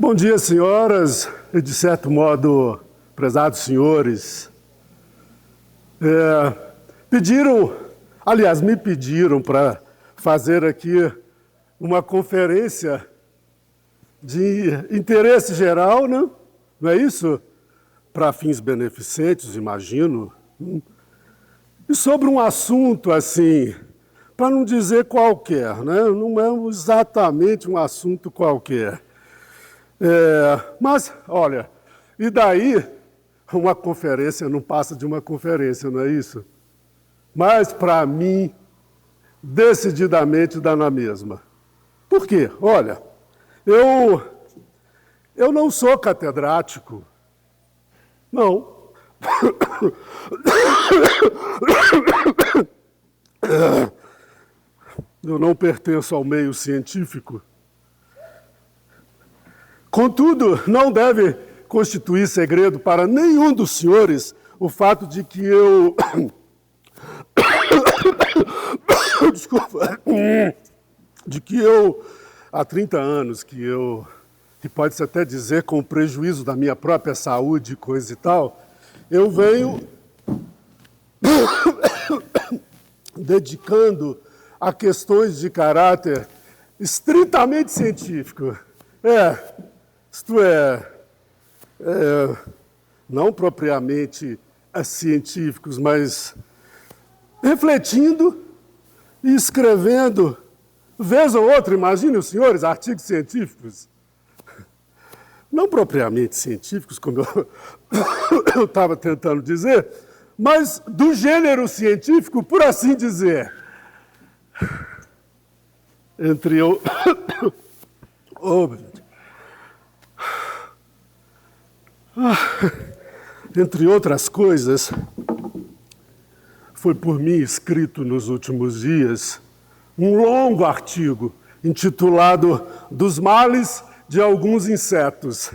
Bom dia, senhoras e, de certo modo, prezados senhores. Me pediram para fazer aqui uma conferência de interesse geral, né? Não é isso? Para fins beneficentes, imagino. E sobre um assunto assim, para não dizer qualquer, né? Não é exatamente um assunto qualquer. Mas, olha, e daí uma conferência não passa de uma conferência, não é isso? Mas, para mim, decididamente dá na mesma. Por quê? Olha, eu não sou catedrático, não. Eu não pertenço ao meio científico. Contudo, não deve constituir segredo para nenhum dos senhores o fato de que eu... Desculpa. De que eu, há 30 anos, que pode-se até dizer com prejuízo da minha própria saúde, coisa e tal, eu venho dedicando a questões de caráter estritamente científico. Isto é, não propriamente científicos, mas refletindo e escrevendo, vez ou outra, imaginem os senhores, artigos científicos, não propriamente científicos, como eu estava tentando dizer, mas do gênero científico, por assim dizer. Entre outras coisas, foi por mim escrito nos últimos dias um longo artigo intitulado Dos Males de Alguns Insetos.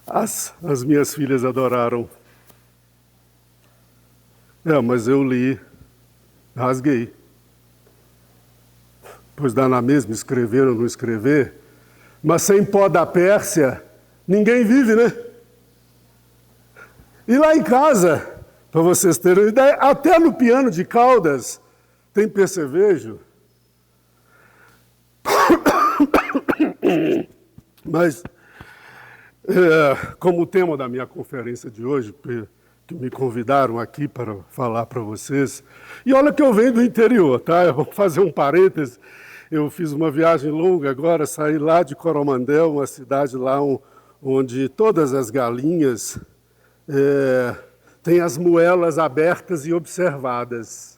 As minhas filhas adoraram. Mas eu li, rasguei. Pois dá na mesma escrever ou não escrever, mas sem pó da Pérsia, ninguém vive, né? E lá em casa, para vocês terem uma ideia, até no piano de Caldas tem percevejo. Mas, como o tema da minha conferência de hoje, que me convidaram aqui para falar para vocês, e olha que eu venho do interior, tá? Eu vou fazer um parêntese. Eu fiz uma viagem longa agora, saí lá de Coromandel, uma cidade lá onde todas as galinhas têm as moelas abertas e observadas.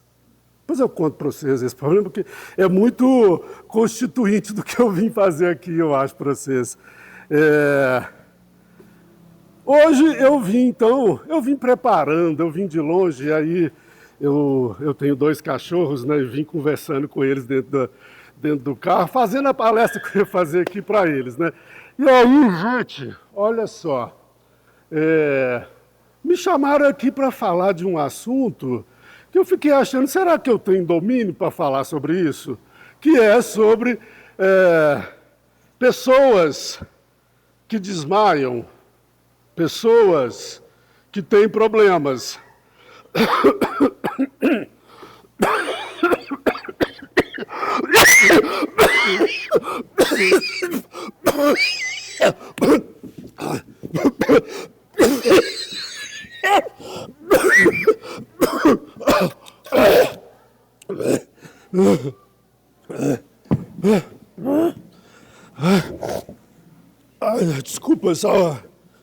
Depois eu conto para vocês esse problema, porque é muito constituinte do que eu vim fazer aqui, eu acho, para vocês. Hoje eu vim preparando, eu vim de longe, e aí eu tenho 2 cachorros, né, e vim conversando com eles dentro do carro, fazendo a palestra que eu ia fazer aqui para eles, né. E aí, gente, olha só, me chamaram aqui para falar de um assunto que eu fiquei achando, será que eu tenho domínio para falar sobre isso? Que é sobre pessoas que desmaiam, pessoas que têm problemas.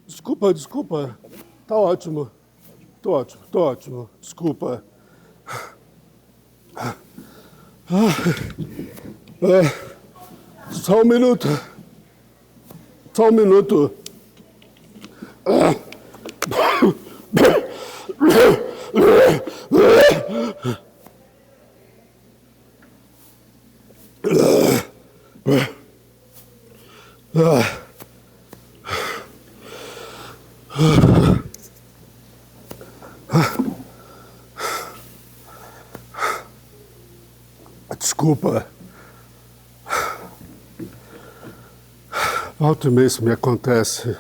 Desculpa, desculpa. Tá ótimo. Tô ótimo. Desculpa. Só um minuto. Desculpa. Volta e meia isso me acontece.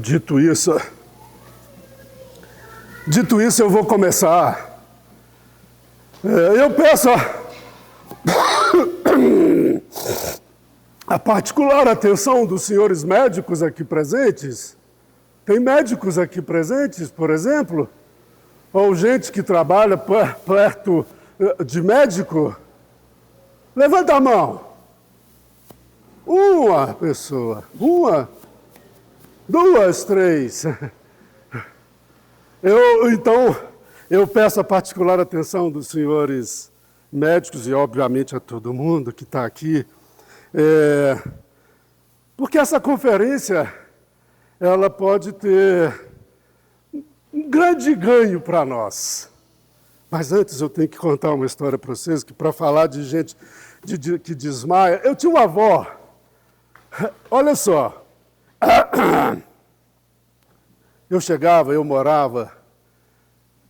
Dito isso, eu vou começar. Eu peço a particular atenção dos senhores médicos aqui presentes. Tem médicos aqui presentes, por exemplo? Ou gente que trabalha perto de médico? Levanta a mão. Uma pessoa. Uma, duas, três. Então, eu peço a particular atenção dos senhores médicos e, obviamente, a todo mundo que está aqui, porque essa conferência ela pode ter um grande ganho para nós. Mas antes eu tenho que contar uma história para vocês, que para falar de gente que desmaia... Eu tinha uma avó, olha só, eu morava,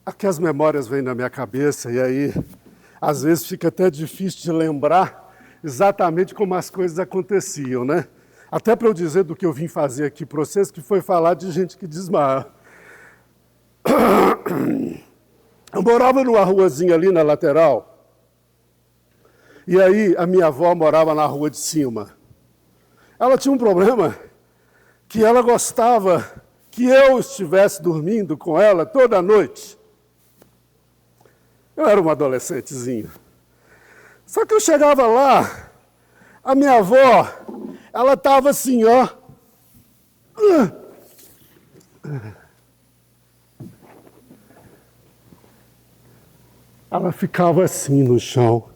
aqui as memórias vêm na minha cabeça, e aí às vezes fica até difícil de lembrar exatamente como as coisas aconteciam, né? Até para eu dizer do que eu vim fazer aqui para vocês, que foi falar de gente que desmaia. Eu morava numa ruazinha ali na lateral, e aí a minha avó morava na rua de cima. Ela tinha um problema, que ela gostava que eu estivesse dormindo com ela toda noite. Eu era um adolescentezinho. Só que eu chegava lá, a minha avó, ela estava assim, ó. Ela ficava assim no chão.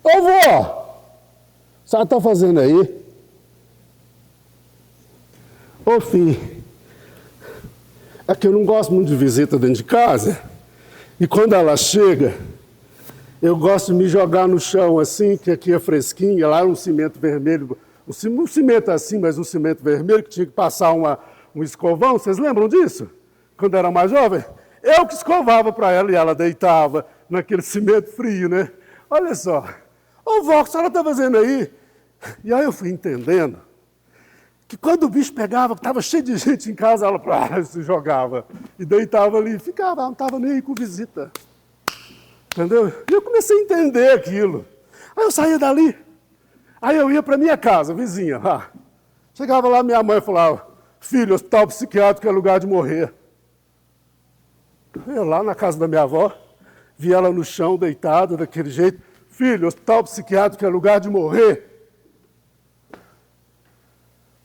Ô, vó! O que você está fazendo aí? Ô, filho, é que eu não gosto muito de visita dentro de casa. E quando ela chega, eu gosto de me jogar no chão assim, que aqui é fresquinho, lá um cimento vermelho, um cimento assim, mas um cimento vermelho, que tinha que passar um escovão. Vocês lembram disso? Quando era mais jovem? Eu que escovava para ela e ela deitava naquele cimento frio, né? Olha só. Ô, vó, o que a senhora está fazendo aí? E aí eu fui entendendo que quando o bicho pegava, que estava cheio de gente em casa, ela se jogava e deitava ali, ficava, não estava nem aí com visita. Entendeu? E eu comecei a entender aquilo. Aí eu saía dali, aí eu ia para minha casa, vizinha. Chegava lá, minha mãe falava, filho, hospital psiquiátrico é lugar de morrer. Eu lá na casa da minha avó, vi ela no chão, deitada, daquele jeito. Filho, hospital psiquiátrico é lugar de morrer.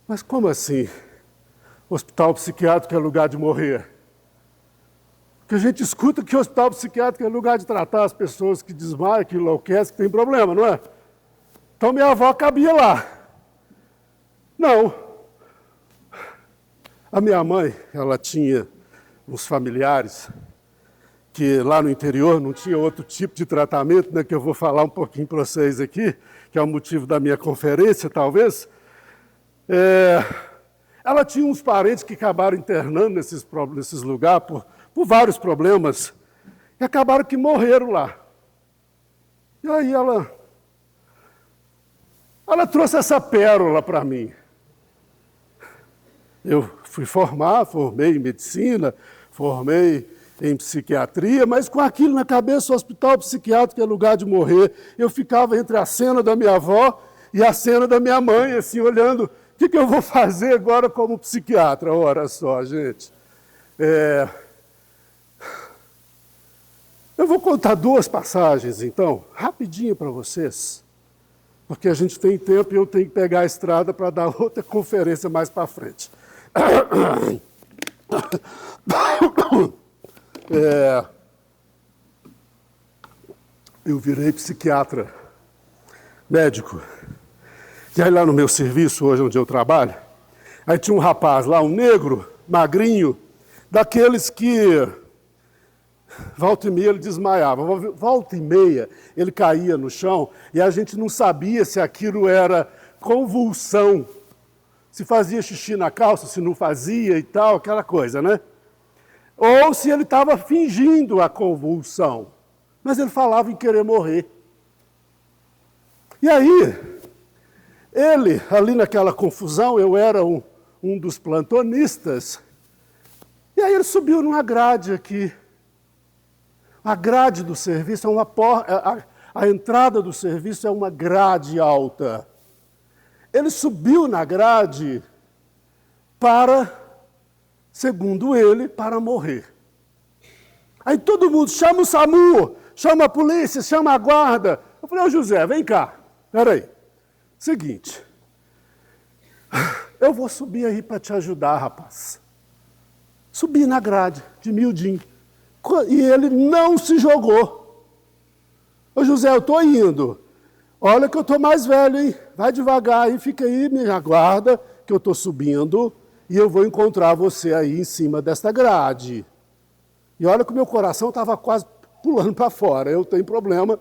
Mas como assim? Hospital psiquiátrico é lugar de morrer? Porque a gente escuta que o hospital psiquiátrico é lugar de tratar as pessoas que desmaiam, que enlouquecem, que tem problema, não é? Então minha avó cabia lá. Não. A minha mãe, ela tinha uns familiares que lá no interior não tinha outro tipo de tratamento, né, que eu vou falar um pouquinho para vocês aqui, que é o motivo da minha conferência, talvez. Ela tinha uns parentes que acabaram internando nesses lugares por vários problemas, e acabaram que morreram lá. E aí ela trouxe essa pérola para mim. Eu formei em medicina, formei em psiquiatria, mas com aquilo na cabeça, o hospital psiquiátrico é lugar de morrer. Eu ficava entre a cena da minha avó e a cena da minha mãe, assim, olhando, o que eu vou fazer agora como psiquiatra? Olha só, gente. Eu vou contar duas passagens, então, rapidinho para vocês, porque a gente tem tempo e eu tenho que pegar a estrada para dar outra conferência mais para frente. Eu virei psiquiatra, médico. E aí lá no meu serviço, hoje onde eu trabalho, aí tinha um rapaz lá, um negro, magrinho, daqueles que volta e meia ele desmaiava, volta e meia ele caía no chão e a gente não sabia se aquilo era convulsão, se fazia xixi na calça, se não fazia e tal, aquela coisa, né? Ou se ele estava fingindo a convulsão, mas ele falava em querer morrer. E aí, ele, ali naquela confusão, eu era um dos plantonistas, e aí ele subiu numa grade aqui. A grade do serviço é uma porta, a entrada do serviço é uma grade alta. Ele subiu na grade para, segundo ele, para morrer. Aí todo mundo chama o SAMU, chama a polícia, chama a guarda. Eu falei, ô José, vem cá, peraí. Seguinte, eu vou subir aí para te ajudar, rapaz. Subi na grade, de miudinho. E ele não se jogou. Ô José, eu estou indo. Olha que eu estou mais velho, hein? Vai devagar aí, fica aí, me aguarda, que eu estou subindo e eu vou encontrar você aí em cima desta grade. E olha que o meu coração estava quase pulando para fora. Eu tenho problema,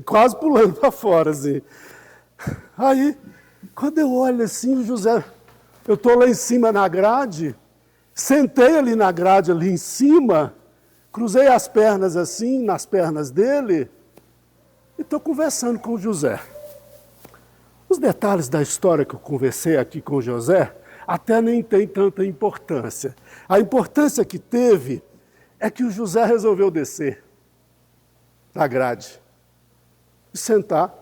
quase pulando para fora, assim. Aí, quando eu olho assim, o José, eu estou lá em cima na grade, sentei ali na grade, ali em cima, cruzei as pernas assim, nas pernas dele, e estou conversando com o José. Os detalhes da história que eu conversei aqui com o José até nem tem tanta importância. A importância que teve é que o José resolveu descer da grade e sentar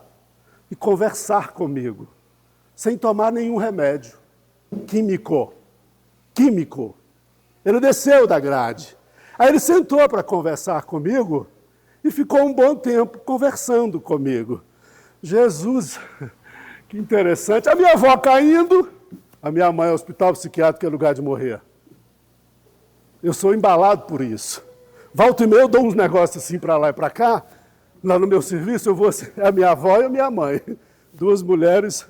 e conversar comigo, sem tomar nenhum remédio químico. Ele desceu da grade. Aí ele sentou para conversar comigo e ficou um bom tempo conversando comigo. Jesus, que interessante. A minha avó caindo, a minha mãe, hospital psiquiátrico é lugar de morrer. Eu sou embalado por isso. Volta e meia eu dou uns negócios assim para lá e para cá. Lá no meu serviço eu vou a minha avó e a minha mãe. Duas mulheres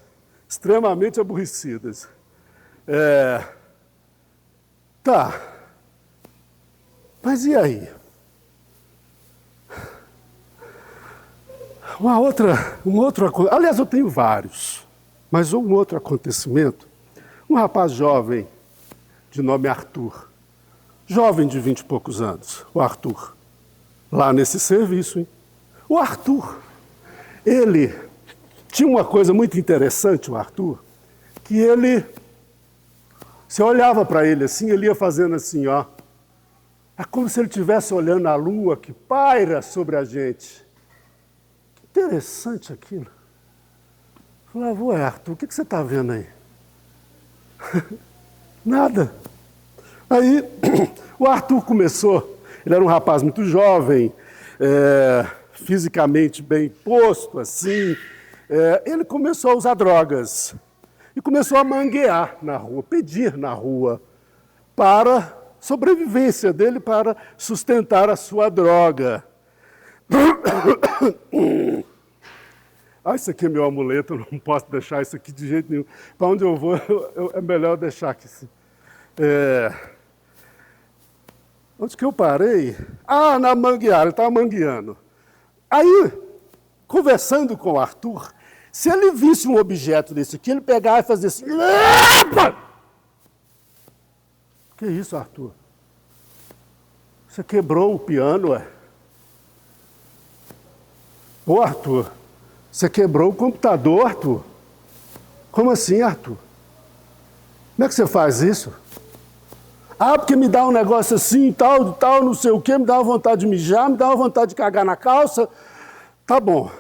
extremamente aborrecidas. Tá. Mas e aí? Aliás, eu tenho vários, mas um outro acontecimento. Um rapaz jovem, de nome Arthur, jovem de 20 e poucos anos, o Arthur, lá nesse serviço, hein? O Arthur, ele tinha uma coisa muito interessante, o Arthur, que ele, você olhava para ele assim, ele ia fazendo assim, ó. É como se ele estivesse olhando a lua que paira sobre a gente. Que interessante aquilo. Eu falava, Arthur, o que você está vendo aí? Nada. Aí o Arthur começou, ele era um rapaz muito jovem, fisicamente bem posto, assim. Ele começou a usar drogas e começou a manguear na rua, pedir na rua para sobrevivência dele, para sustentar a sua droga. Isso aqui é meu amuleto, eu não posso deixar isso aqui de jeito nenhum. Para onde eu vou, é melhor deixar aqui. Onde que eu parei? Na manguear, ele estava mangueando. Aí, conversando com o Arthur, se ele visse um objeto desse aqui, ele pegava e fazia assim... Epa! Que isso, Arthur? Você quebrou o piano, Ô, Arthur, você quebrou o computador, Arthur? Como assim, Arthur? Como é que você faz isso? Porque me dá um negócio assim, tal, não sei o quê, me dá uma vontade de mijar, me dá uma vontade de cagar na calça. Tá bom,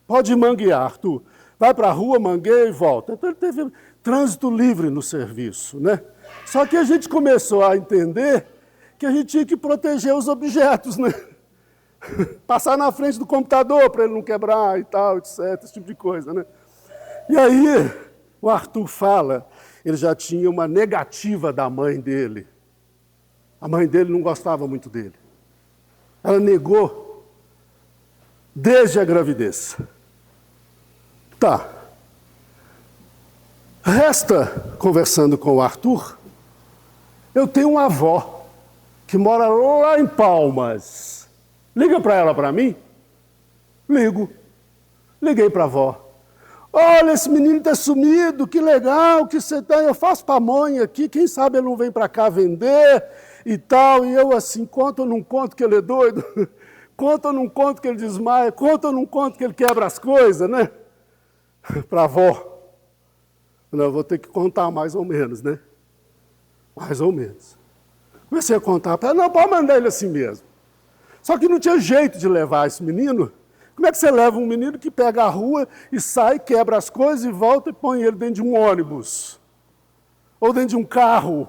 pode manguear, Arthur. Vai para a rua, mangueia e volta. Então ele teve trânsito livre no serviço, né? Só que a gente começou a entender que a gente tinha que proteger os objetos, né? Passar na frente do computador para ele não quebrar e tal, etc., esse tipo de coisa, né? E aí, o Arthur fala, ele já tinha uma negativa da mãe dele. A mãe dele não gostava muito dele. Ela negou desde a gravidez. Tá. Resta, conversando com o Arthur, eu tenho uma avó que mora lá em Palmas. Liga para ela para mim? Ligo. Liguei para a avó. Olha, esse menino está sumido, que legal que você está. Eu faço pamonha aqui, quem sabe ele não vem para cá vender e tal. E eu assim, conto ou não conto que ele é doido? Conta ou não conta que ele desmaia? Conta ou não conta que ele quebra as coisas, né? Para a avó. Não, eu vou ter que contar mais ou menos, né? Mais ou menos. Comecei a contar para ela, não, pode mandar ele assim mesmo. Só que não tinha jeito de levar esse menino. Como é que você leva um menino que pega a rua e sai, quebra as coisas e volta e põe ele dentro de um ônibus? Ou dentro de um carro?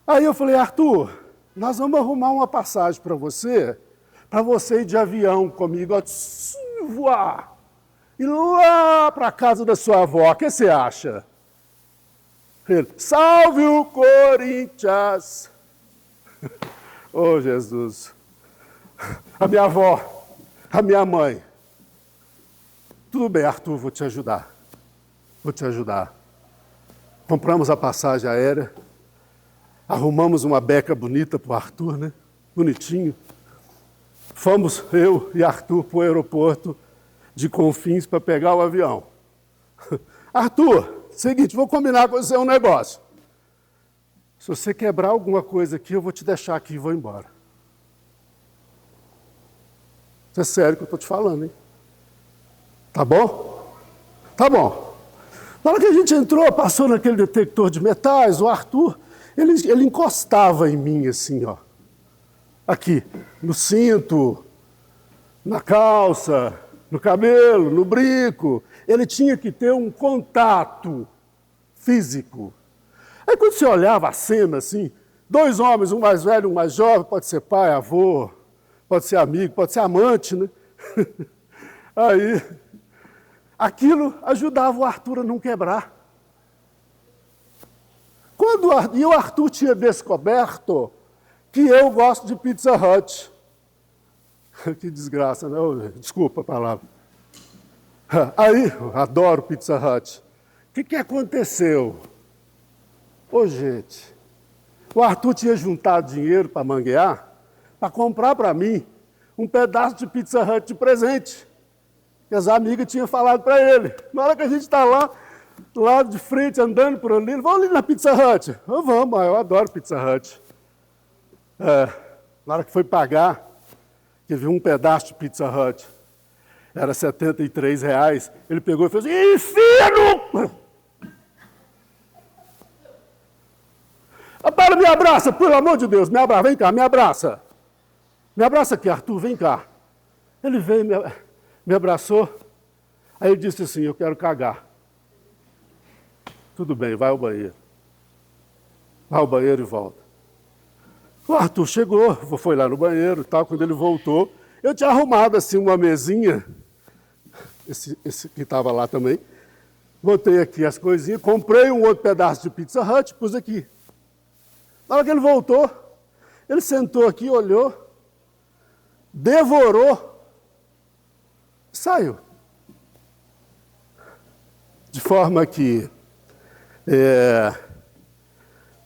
Aí eu falei, Arthur, nós vamos arrumar uma passagem para você ir de avião comigo, voar. E lá para a casa da sua avó, o que você acha? Ele, salve o Corinthians! Oh, Jesus! A minha avó, a minha mãe. Tudo bem, Arthur, vou te ajudar. Vou te ajudar. Compramos a passagem aérea, arrumamos uma beca bonita para o Arthur, né? Bonitinho. Fomos, eu e Arthur, para o aeroporto de Confins para pegar o avião. Arthur, seguinte, vou combinar com você um negócio. Se você quebrar alguma coisa aqui, eu vou te deixar aqui e vou embora. Isso é sério que eu estou te falando, hein? Tá bom? Tá bom. Na hora que a gente entrou, passou naquele detector de metais, o Arthur, ele encostava em mim assim, ó. Aqui, no cinto, na calça, no cabelo, no brinco. Ele tinha que ter um contato físico. Aí quando você olhava a cena assim, dois homens, um mais velho, um mais jovem, pode ser pai, avô, pode ser amigo, pode ser amante, né? Aí, aquilo ajudava o Arthur a não quebrar. E o Arthur tinha descoberto que eu gosto de Pizza Hut. Que desgraça, né? Desculpa a palavra. Aí, eu adoro Pizza Hut. O que aconteceu? Ô, gente, o Arthur tinha juntado dinheiro para manguear, para comprar para mim um pedaço de Pizza Hut de presente. Que as amigas tinham falado para ele. Na hora que a gente está lá de frente, andando por ali, vamos ali na Pizza Hut. Vamos, eu adoro Pizza Hut. Na hora que foi pagar, que viu um pedaço de Pizza Hut, era R$ 73, ele pegou e fez assim, enfia no... Para, me abraça, pelo amor de Deus, me abraça, vem cá, me abraça. Me abraça aqui, Arthur, vem cá. Ele veio, me abraçou, aí ele disse assim, eu quero cagar. Tudo bem, vai ao banheiro. Vai ao banheiro e volta. O Arthur chegou, foi lá no banheiro e tal, quando ele voltou, eu tinha arrumado assim uma mesinha, esse que estava lá também, botei aqui as coisinhas, comprei um outro pedaço de Pizza Hut, pus aqui. Na hora que ele voltou, ele sentou aqui, olhou, devorou, saiu. De forma que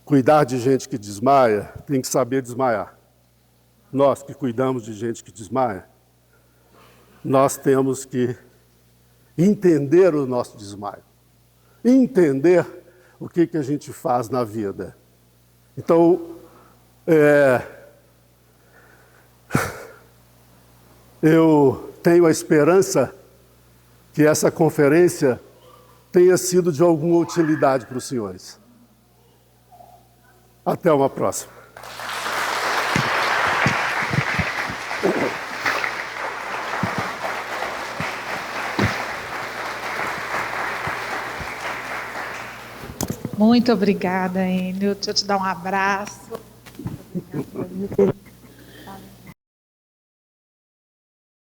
cuidar de gente que desmaia, tem que saber desmaiar. Nós que cuidamos de gente que desmaia, nós temos que entender o nosso desmaio. Entender o que a gente faz na vida. Então, eu tenho a esperança que essa conferência tenha sido de alguma utilidade para os senhores. Até uma próxima. Muito obrigada, Enio. Deixa eu te dar um abraço. Obrigada.